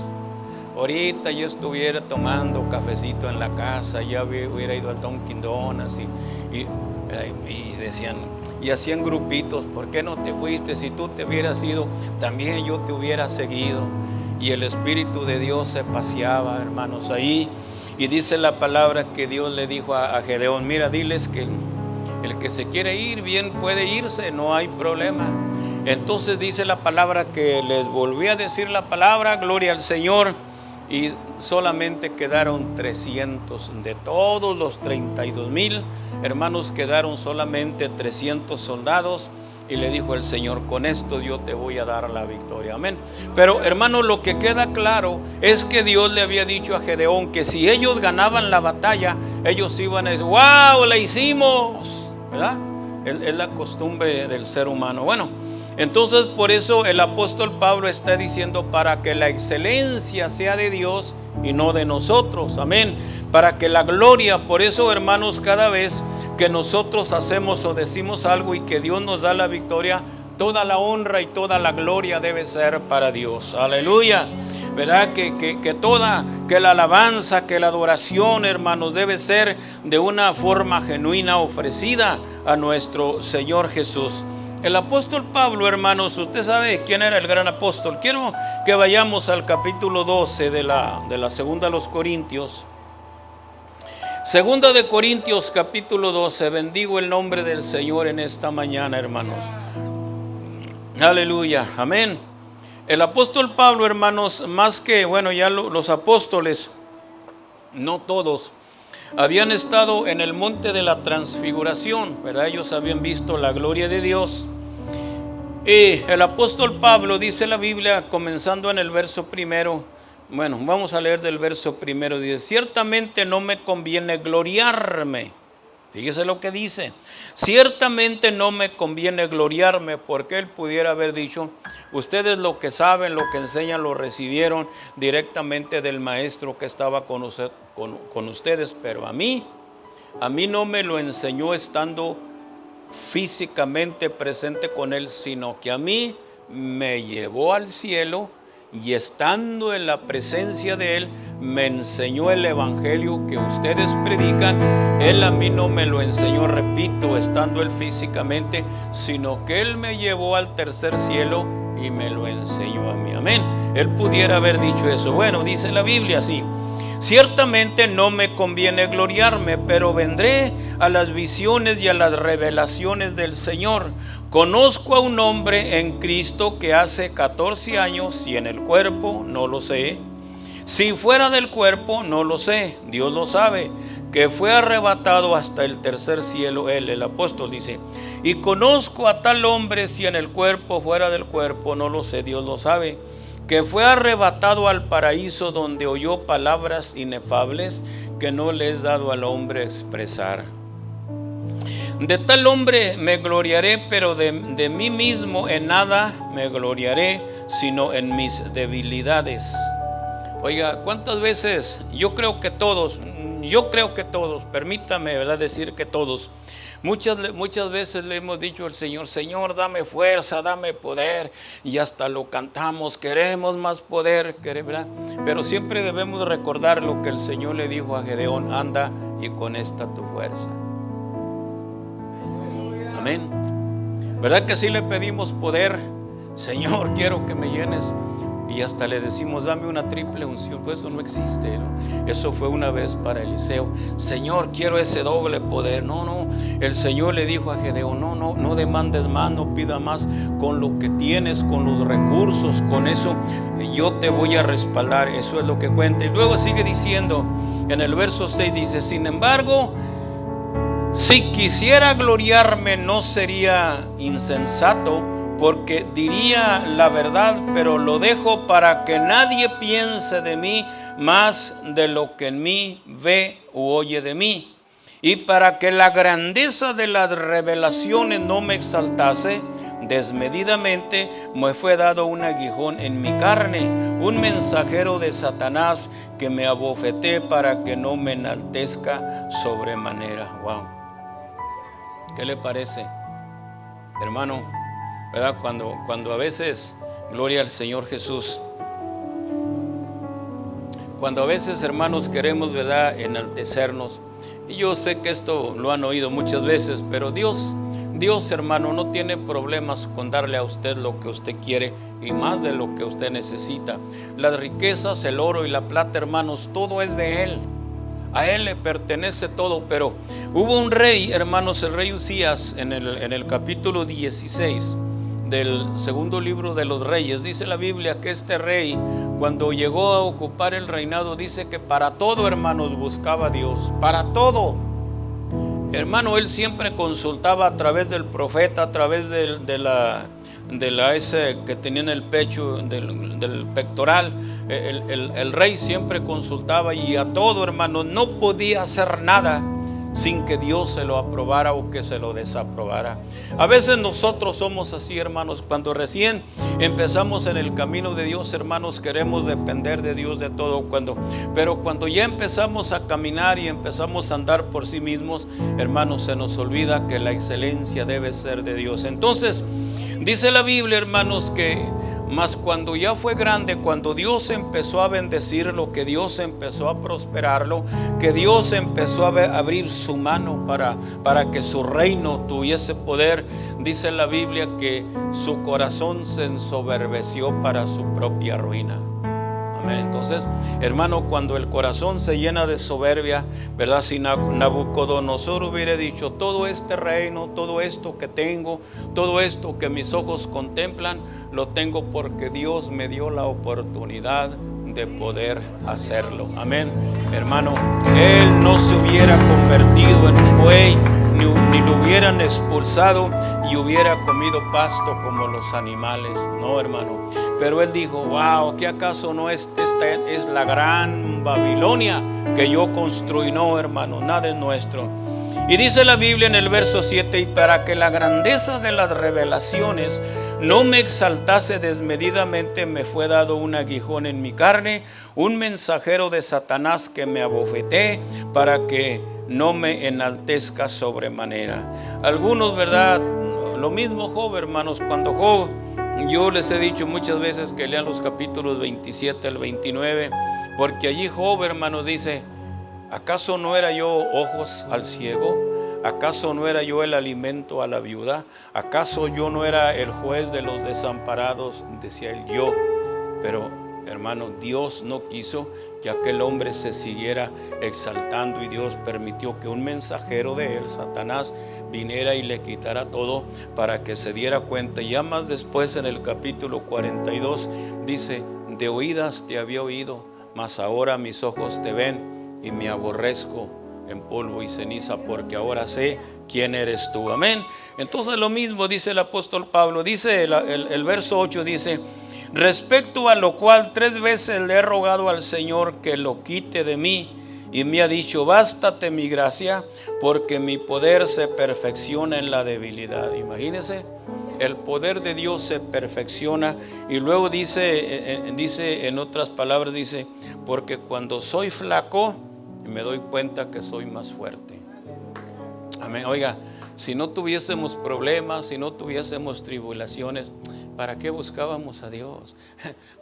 Ahorita yo estuviera tomando cafecito en la casa, ya hubiera ido al Dunkin' Donuts y decían, y hacían grupitos, ¿por qué no te fuiste? Si tú te hubieras ido, también yo te hubiera seguido. Y el Espíritu de Dios se paseaba, hermanos, ahí. Y dice la palabra que Dios le dijo a Gedeón, mira, diles que el que se quiere ir, bien puede irse, no hay problema. Entonces dice la palabra que les volví a decir la palabra, gloria al Señor, y solamente quedaron 300. De todos los 32,000, hermanos, quedaron solamente 300 soldados. Y le dijo el Señor, con esto yo te voy a dar la victoria, amén. Pero hermano, lo que queda claro es que Dios le había dicho a Gedeón que si ellos ganaban la batalla, ellos iban a decir, wow, la hicimos, ¿verdad? Es la costumbre del ser humano. Bueno, entonces por eso el apóstol Pablo está diciendo, para que la excelencia sea de Dios y no de nosotros, amén. Para que la gloria, por eso hermanos, cada vez que nosotros hacemos o decimos algo y que Dios nos da la victoria, toda la honra y toda la gloria debe ser para Dios, aleluya. ¿Verdad? Que la alabanza, que la adoración, hermanos, debe ser de una forma genuina ofrecida a nuestro Señor Jesús. El apóstol Pablo, hermanos, usted sabe quién era el gran apóstol. Quiero que vayamos al capítulo 12 de la segunda a los Corintios. Segunda de Corintios, capítulo 12. Bendigo el nombre del Señor en esta mañana, hermanos. Aleluya, amén. El apóstol Pablo, hermanos, más que, bueno, ya los apóstoles, no todos, habían estado en el monte de la transfiguración, ¿verdad? Ellos habían visto la gloria de Dios. Y el apóstol Pablo, dice la Biblia, comenzando en el verso primero, bueno, vamos a leer del verso primero, dice, ciertamente no me conviene gloriarme. Fíjese lo que dice, ciertamente no me conviene gloriarme, porque él pudiera haber dicho, ustedes lo que saben, lo que enseñan, lo recibieron directamente del maestro que estaba con ustedes, pero a mí no me lo enseñó estando físicamente presente con él, sino que a mí me llevó al cielo y estando en la presencia de él, me enseñó el evangelio que ustedes predican. Él a mí no me lo enseñó, repito, estando él físicamente, sino que él me llevó al tercer cielo y me lo enseñó a mí, amén. Él pudiera haber dicho eso. Bueno, dice la Biblia así, ciertamente no me conviene gloriarme, pero vendré a las visiones y a las revelaciones del Señor. Conozco a un hombre en Cristo que hace 14 años, si en el cuerpo, no lo sé. Si fuera del cuerpo, no lo sé, Dios lo sabe, que fue arrebatado hasta el tercer cielo. Él, el apóstol, dice, y conozco a tal hombre, si en el cuerpo, fuera del cuerpo, no lo sé, Dios lo sabe, que fue arrebatado al paraíso, donde oyó palabras inefables que no le es dado al hombre expresar. De tal hombre me gloriaré, pero de mí mismo en nada me gloriaré, sino en mis debilidades. Oiga, ¿cuántas veces? Yo creo que todos, permítame, ¿verdad?, decir que todos, muchas veces le hemos dicho al Señor, Señor, dame fuerza, dame poder, y hasta lo cantamos, queremos más poder, ¿verdad? Pero siempre debemos recordar lo que el Señor le dijo a Gedeón, anda y con esta tu fuerza. Amén. ¿Verdad que sí le pedimos poder? Señor, quiero que me llenes. Y hasta le decimos, dame una triple unción. Pues eso no existe, ¿no? Eso fue una vez para Eliseo. Señor, quiero ese doble poder. No. El Señor le dijo a Gedeón, no demandes más, no pida más. Con lo que tienes, con los recursos, con eso yo te voy a respaldar. Eso es lo que cuenta. Y luego sigue diciendo, en el verso 6 dice, sin embargo, si quisiera gloriarme no sería insensato, porque diría la verdad, pero lo dejo para que nadie piense de mí más de lo que en mí ve u oye de mí. Y para que la grandeza de las revelaciones no me exaltase desmedidamente, me fue dado un aguijón en mi carne, un mensajero de Satanás que me abofeté para que no me enaltezca sobremanera. Wow. ¿Qué le parece, hermano? ¿Verdad? Cuando a veces, gloria al Señor Jesús, cuando a veces, hermanos, queremos, ¿verdad?, enaltecernos. Y yo sé que esto lo han oído muchas veces, pero Dios, hermano, no tiene problemas con darle a usted lo que usted quiere y más de lo que usted necesita. Las riquezas, el oro y la plata, hermanos, todo es de Él. A Él le pertenece todo. Pero hubo un rey, hermanos, el rey Usías, en el capítulo 16 del segundo libro de los Reyes. Dice la Biblia que este rey, cuando llegó a ocupar el reinado, dice que para todo, hermanos, buscaba a Dios. Para todo. Hermano, él siempre consultaba a través del profeta, a través de la ese que tenía en el pecho, del pectoral. El rey siempre consultaba, y a todo, hermano, no podía hacer nada sin que Dios se lo aprobara o que se lo desaprobara. A veces nosotros somos así, hermanos. Cuando recién empezamos en el camino de Dios, hermanos, queremos depender de Dios de todo. Pero cuando ya empezamos a caminar y empezamos a andar por sí mismos, hermanos, se nos olvida que la excelencia debe ser de Dios. Entonces, dice la Biblia, hermanos, que mas cuando ya fue grande, cuando Dios empezó a bendecirlo, que Dios empezó a prosperarlo, que Dios empezó a abrir su mano para que su reino tuviese poder, dice la Biblia que su corazón se ensoberbeció para su propia ruina. Amén. Entonces, hermano, cuando el corazón se llena de soberbia, ¿verdad? Si Nabucodonosor hubiera dicho: todo este reino, todo esto que tengo, todo esto que mis ojos contemplan, lo tengo porque Dios me dio la oportunidad de poder hacerlo. Amén. Hermano, él no se hubiera convertido en un buey, ni lo hubieran expulsado y hubiera comido pasto como los animales. No, hermano. Pero él dijo: wow, ¿qué acaso no esta es la gran Babilonia que yo construí? No, hermano, nada es nuestro. Y dice la Biblia en el verso 7: y para que la grandeza de las revelaciones no me exaltase desmedidamente, me fue dado un aguijón en mi carne, un mensajero de Satanás que me abofeté para que no me enaltezca sobremanera. Algunos, ¿verdad? Lo mismo Job, hermanos. Cuando Job, yo les he dicho muchas veces que lean los capítulos 27 al 29, porque allí Job, hermanos, dice: ¿acaso no era yo ojos al ciego? ¿Acaso no era yo el alimento a la viuda? ¿Acaso yo no era el juez de los desamparados? Decía él, yo. Pero, hermano, Dios no quiso que aquel hombre se siguiera exaltando, y Dios permitió que un mensajero de él, Satanás, viniera y le quitara todo para que se diera cuenta. Y ya más después, en el capítulo 42, dice: de oídas te había oído, mas ahora mis ojos te ven, y me aborrezco en polvo y ceniza, porque ahora sé quién eres tú. Amén. Entonces lo mismo dice el apóstol Pablo. Dice el verso 8, dice: respecto a lo cual 3 veces le he rogado al Señor que lo quite de mí, y me ha dicho: bástate mi gracia, porque mi poder se perfecciona en la debilidad. Imagínense, el poder de Dios se perfecciona. Y luego dice en otras palabras, dice: porque cuando soy flaco, me doy cuenta que soy más fuerte. Amén. Oiga, si no tuviésemos problemas, si no tuviésemos tribulaciones, ¿para qué buscábamos a Dios?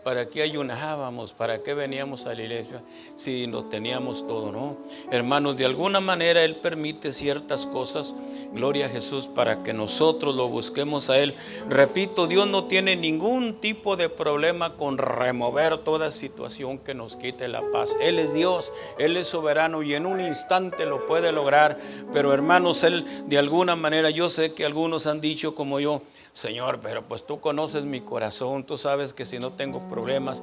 ¿Para qué ayunábamos? ¿Para qué veníamos a la iglesia si lo teníamos todo, no? Hermanos, de alguna manera Él permite ciertas cosas, gloria a Jesús, para que nosotros lo busquemos a Él. Repito, Dios no tiene ningún tipo de problema con remover toda situación que nos quite la paz. Él es Dios, Él es soberano, y en un instante lo puede lograr. Pero, hermanos, Él de alguna manera, yo sé que algunos han dicho como yo: Señor, pero pues tú conoces mi corazón, tú sabes que si no tengo problemas,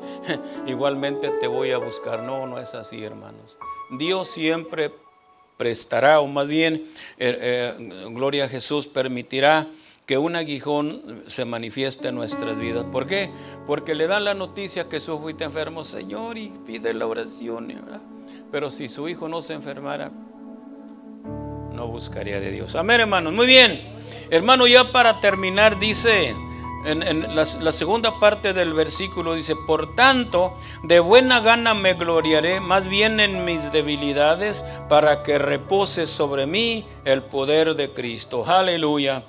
igualmente te voy a buscar. No, no es así, hermanos. Dios siempre prestará, o más bien, gloria a Jesús, permitirá que un aguijón se manifieste en nuestras vidas. ¿Por qué? Porque le dan la noticia que su hijo está enfermo, Señor, y pide la oración, ¿verdad? Pero si su hijo no se enfermara, no buscaría de Dios. Amén, hermanos. Muy bien, hermano, ya para terminar, dice en la segunda parte del versículo, dice: por tanto, de buena gana me gloriaré más bien en mis debilidades, para que repose sobre mí el poder de Cristo. Aleluya.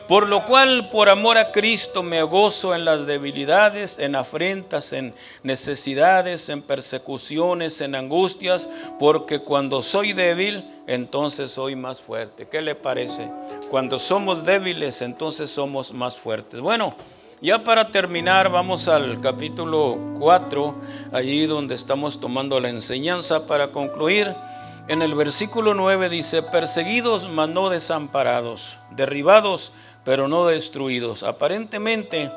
Por lo cual, por amor a Cristo, me gozo en las debilidades, en afrentas, en necesidades, en persecuciones, en angustias, porque cuando soy débil, entonces soy más fuerte. ¿Qué le parece? Cuando somos débiles, entonces somos más fuertes. Bueno, ya para terminar, vamos al capítulo 4, allí donde estamos tomando la enseñanza para concluir. En el versículo 9 dice: perseguidos, mas no desamparados, derribados, pero no destruidos. Aparentemente,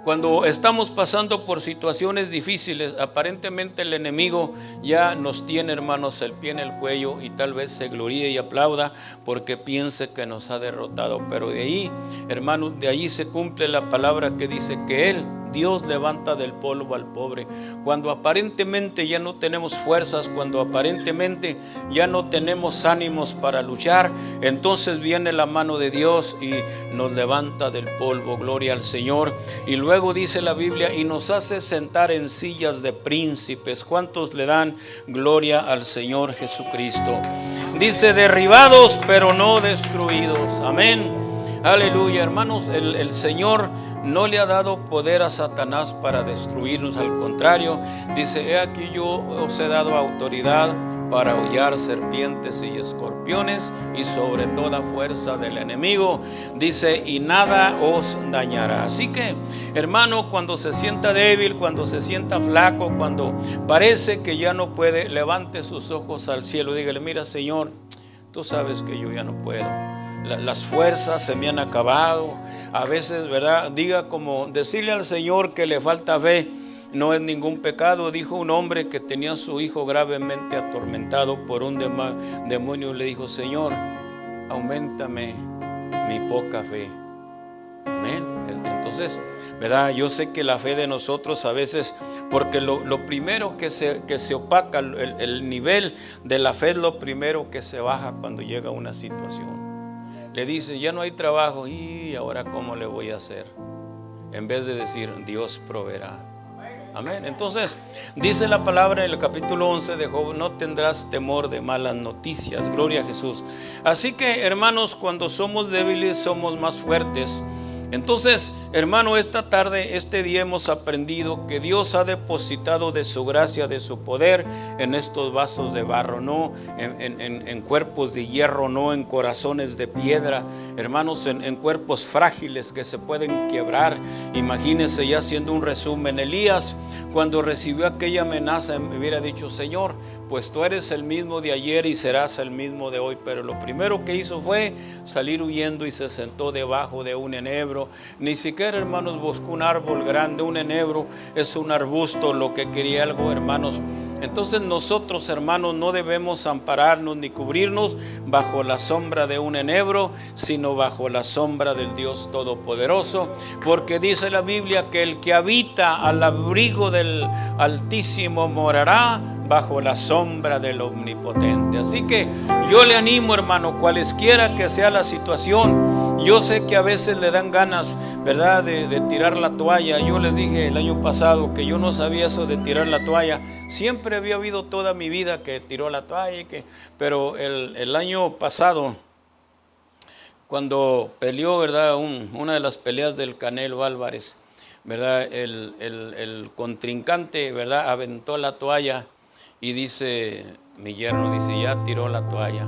cuando estamos pasando por situaciones difíciles, aparentemente el enemigo ya nos tiene, hermanos, el pie en el cuello, y tal vez se gloríe y aplauda porque piense que nos ha derrotado. Pero de ahí, hermanos, de ahí se cumple la palabra que dice que Él, Dios, levanta del polvo al pobre. Cuando aparentemente ya no tenemos fuerzas, cuando aparentemente ya no tenemos ánimos para luchar, entonces viene la mano de Dios y nos levanta del polvo. Gloria al Señor. Y luego dice la Biblia: y nos hace sentar en sillas de príncipes. ¿Cuántos le dan gloria al Señor Jesucristo? Dice: derribados pero no destruidos. Amén. Aleluya, hermanos. El Señor no le ha dado poder a Satanás para destruirnos. Al contrario, dice: he aquí yo os he dado autoridad para hollar serpientes y escorpiones y sobre toda fuerza del enemigo. Dice: y nada os dañará. Así que, hermano, cuando se sienta débil, cuando se sienta flaco, cuando parece que ya no puede, levante sus ojos al cielo y dígale: mira, Señor, tú sabes que yo ya no puedo. Las fuerzas se me han acabado. A veces, ¿verdad? Diga, como decirle al Señor que le falta fe no es ningún pecado. Dijo un hombre que tenía a su hijo gravemente atormentado por un demonio. Le dijo: Señor, auméntame mi poca fe. Amén. Entonces, ¿verdad? Yo sé que la fe de nosotros a veces, porque lo primero que se opaca, el nivel de la fe es lo primero que se baja cuando llega una situación. Le dice: ya no hay trabajo, y ahora ¿cómo le voy a hacer? En vez de decir: Dios proveerá. Amén. Entonces dice la palabra en el capítulo 11 de Job: no tendrás temor de malas noticias. Gloria a Jesús. Así que, hermanos, cuando somos débiles somos más fuertes. Entonces, hermano, esta tarde, este día hemos aprendido que Dios ha depositado de su gracia, de su poder en estos vasos de barro, no en cuerpos de hierro, no en corazones de piedra, hermanos, en cuerpos frágiles que se pueden quebrar. Imagínense, ya haciendo un resumen, Elías, cuando recibió aquella amenaza, me hubiera dicho: Señor, pues tú eres el mismo de ayer y serás el mismo de hoy. Pero lo primero que hizo fue salir huyendo y se sentó debajo de un enebro. Ni siquiera, hermanos, buscó un árbol grande. Un enebro es un arbusto, lo que quería algo, hermanos. Entonces nosotros, hermanos, no debemos ampararnos ni cubrirnos bajo la sombra de un enebro, sino bajo la sombra del Dios Todopoderoso, porque dice la Biblia que el que habita al abrigo del Altísimo morará bajo la sombra del Omnipotente. Así que yo le animo, hermano, cualesquiera que sea la situación. Yo sé que a veces le dan ganas, ¿verdad?, de tirar la toalla. Yo les dije el año pasado que yo no sabía eso de tirar la toalla. Siempre había habido toda mi vida que tiró la toalla, pero el año pasado, cuando peleó, ¿verdad?, una de las peleas del Canelo Álvarez, ¿verdad?, el contrincante, ¿verdad?, aventó la toalla. Y dice mi yerno, dice: ya tiró la toalla.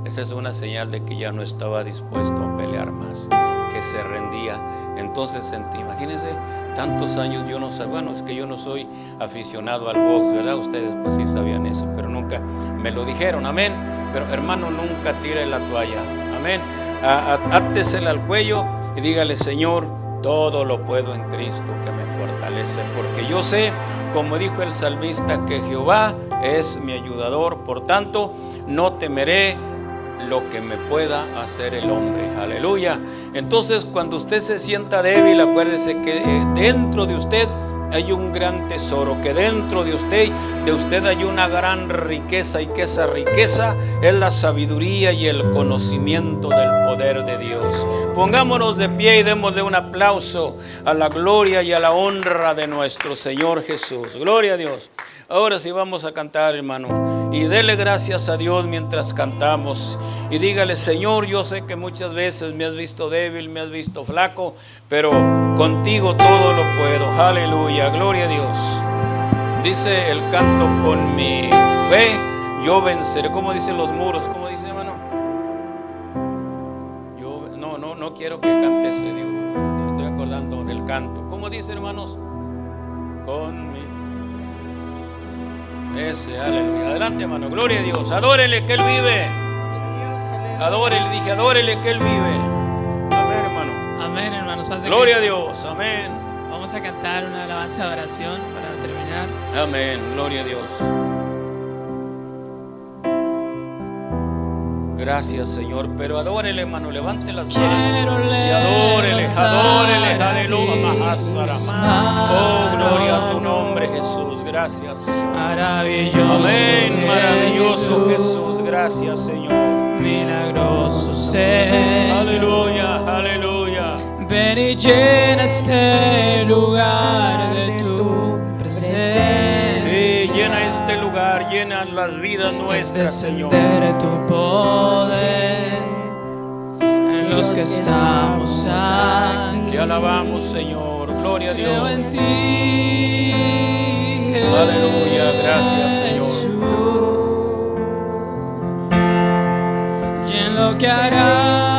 Esa es una señal de que ya no estaba dispuesto a pelear más, que se rendía. Entonces sentí, imagínense, tantos años yo no sabía. Bueno, es que yo no soy aficionado al box, ¿verdad? Ustedes pues sí sabían eso, pero nunca me lo dijeron. Amén. Pero, hermano, nunca tire la toalla. Amén. Átesela al cuello y dígale: Señor, todo lo puedo en Cristo que me fortalece, porque yo sé, como dijo el salmista, que Jehová es mi ayudador. Por tanto, no temeré, lo que me pueda hacer el hombre. Aleluya. Entonces, cuando usted se sienta débil, acuérdese que dentro de usted hay un gran tesoro, que dentro de usted hay una gran riqueza, y que esa riqueza es la sabiduría y el conocimiento del poder de Dios. Pongámonos de pie y démosle un aplauso a la gloria y a la honra de nuestro Señor Jesús. Gloria a Dios. Ahora sí vamos a cantar, hermano, y dele gracias a Dios mientras cantamos, y dígale: Señor, yo sé que muchas veces me has visto débil, me has visto flaco, pero contigo todo lo puedo. Aleluya, gloria a Dios. Dice el canto: con mi fe yo venceré. ¿Cómo dicen los muros? ¿Cómo dice, hermano? No quiero que cante eso, digo, no me estoy acordando del canto. ¿Cómo dice, hermanos? Con mi ese, aleluya. Adelante, hermano, gloria a Dios. Adórele que Él vive. Adórele, dije, adórele que Él vive. Amén, hermano. Amén, hermanos. Gloria a Dios, amén. Vamos a cantar una alabanza de oración para terminar. Amén, gloria a Dios. Gracias, Señor. Pero adórele, hermano, levante las manos y adórele, aleluya. Oh, gloria a tu nombre, Jesús. Gracias, Señor. Maravilloso. Amén, maravilloso Jesús. Gracias, Señor. Milagroso ser. Aleluya, aleluya. Ven y llena este lugar de tu presencia. Sí, llena este lugar, llena las vidas nuestras, Señor. Descender tu poder en los que estamos aquí. Te alabamos, Señor. Gloria a Dios. Creo en ti. Aleluya, gracias, Señor. Y en lo que harás.